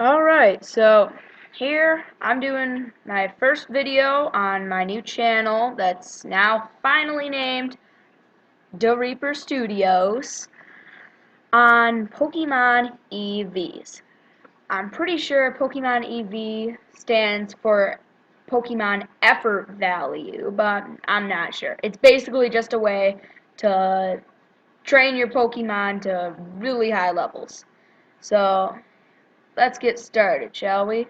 Alright, so here I'm doing my first video on my new channel that's now finally named DaReaperStudios on Pokemon EVs. I'm pretty sure Pokemon EV stands for Pokemon Effort Value, but I'm not sure. It's basically just a way to train your Pokemon to really high levels. So, let's get started, shall we?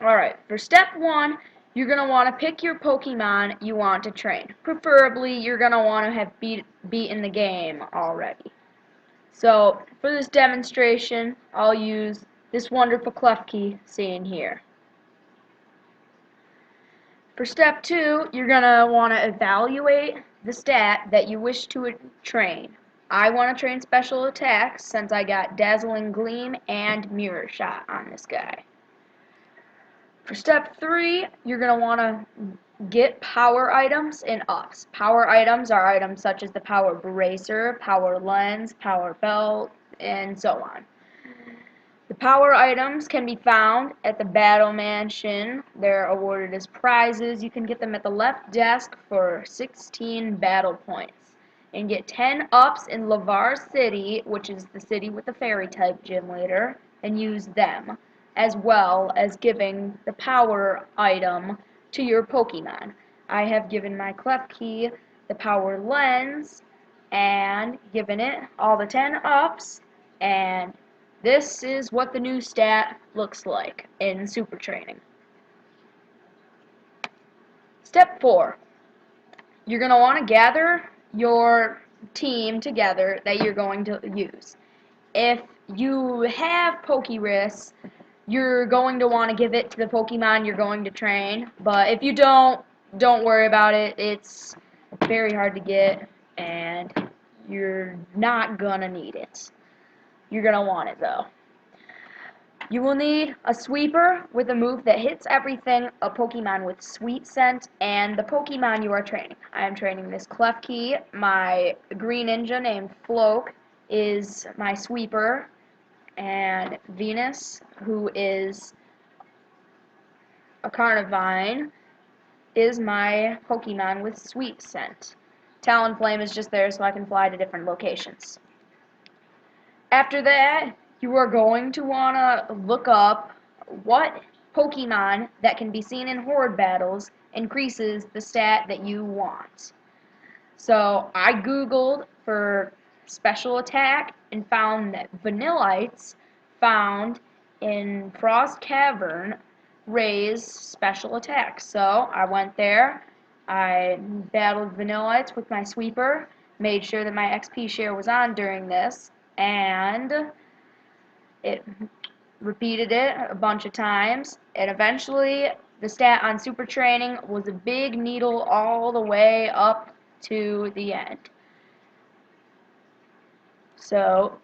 Alright, for step 1, you're going to want to pick your Pokemon you want to train. Preferably, you're going to want to have beaten the game already. So, for this demonstration, I'll use this wonderful Klefki seen here. For step 2, you're going to want to evaluate the stat that you wish to train. I want to train special attacks since I got Dazzling Gleam and Mirror Shot on this guy. For step 3, you're going to want to get power items and ups. Power items are items such as the power bracer, power lens, power belt, and so on. The power items can be found at the Battle Mansion. They're awarded as prizes. You can get them at the left desk for 16 battle points. And get 10 ups in Lavar City, which is the city with the fairy type gym leader, and use them, as well as giving the power item to your Pokemon. I have given my Klefki the power lens and given it all the 10 ups, and this is what the new stat looks like in super training. Step 4. You're going to want to gather your team together that you're going to use. If you have Pokérisks, you're going to want to give it to the Pokemon you're going to train, but if you don't worry about it. It's very hard to get, and you're not gonna need it. You're gonna want it, though. You will need a sweeper with a move that hits everything, a Pokemon with sweet scent, and the Pokemon you are training. I am training this Klefki. My green ninja named Floke is my sweeper, and Venus, who is a Carnivine, is my Pokemon with sweet scent. Talonflame is just there so I can fly to different locations. After that, you are going to want to look up what Pokemon that can be seen in Horde battles increases the stat that you want. So I googled for special attack and found that Vanillites found in Frost Cavern raise special attacks. So I went there, I battled Vanillites with my sweeper, made sure that my XP share was on during this, and it repeated it a bunch of times, and eventually the stat on super training was a big needle all the way up to the end. So,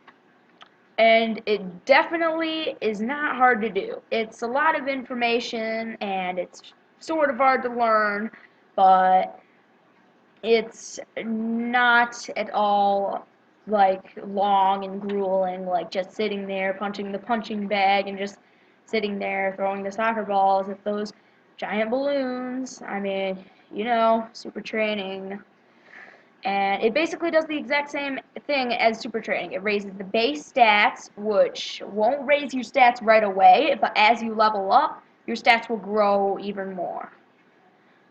and it definitely is not hard to do. It's a lot of information and it's sort of hard to learn, but it's not at all like long and grueling, like just sitting there punching the punching bag and just sitting there throwing the soccer balls at those giant balloons. I mean, you know, super training. And it basically does the exact same thing as super training. It raises the base stats, which won't raise your stats right away, but as you level up, your stats will grow even more.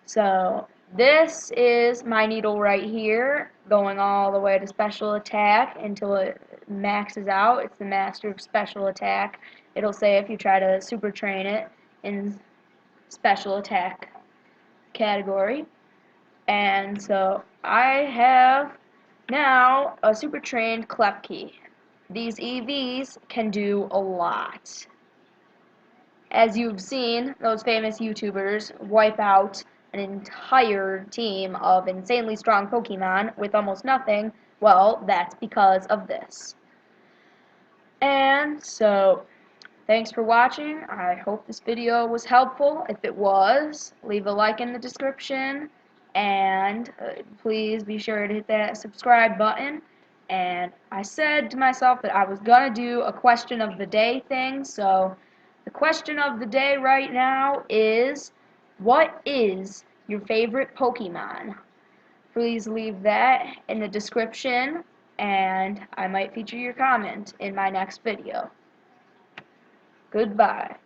So this is my needle right here, going all the way to special attack until it maxes out. It's the master of special attack. It'll say if you try to super train it in special attack category. And so I have now a super trained Klefki. These EVs can do a lot. As you've seen, those famous YouTubers wipe out an entire team of insanely strong Pokemon with almost nothing. Well, that's because of this. And so, thanks for watching. I hope this video was helpful. If it was, leave a like in the description. And please be sure to hit that subscribe button. and I said to myself that I was gonna do a question of the day thing. So the question of the day right now is, what is your favorite Pokemon? Please leave that in the description, and I might feature your comment in my next video. Goodbye.